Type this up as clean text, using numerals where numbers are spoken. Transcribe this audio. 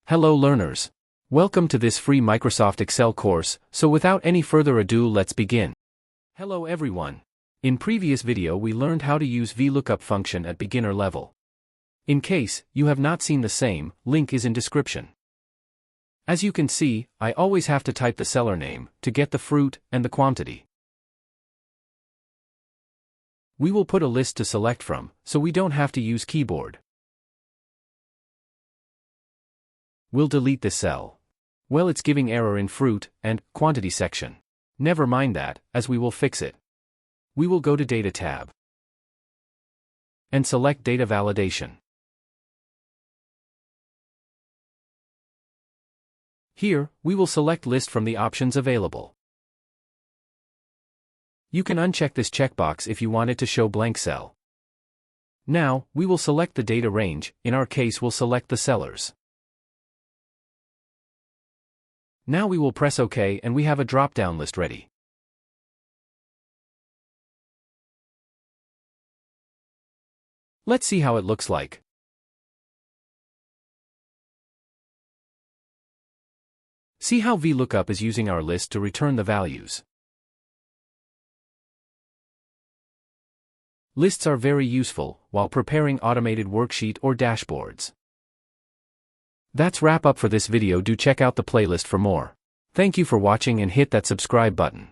Hello learners. Welcome to this free Microsoft Excel course, so without any further ado let's begin. Hello everyone. In previous video we learned how to use VLOOKUP function at beginner level. In case you have not seen the same, link is in description. As you can see, I always have to type the seller name to get the fruit and the quantity. We will put a list to select from, so we don't have to use keyboard. We'll delete this cell. Well, it's giving error in fruit and quantity section. Never mind that, as we will fix it. We will go to Data tab and select Data Validation. Here, we will select List from the options available. You can uncheck this checkbox if you want it to show blank cell. Now, we will select the data range. In our case we'll select the sellers. Now we will press OK and we have a drop-down list ready. Let's see how it looks like. See how VLOOKUP is using our list to return the values. Lists are very useful while preparing automated worksheet or dashboards. That's wrap up for this video. Do check out the playlist for more. Thank you for watching and hit that subscribe button.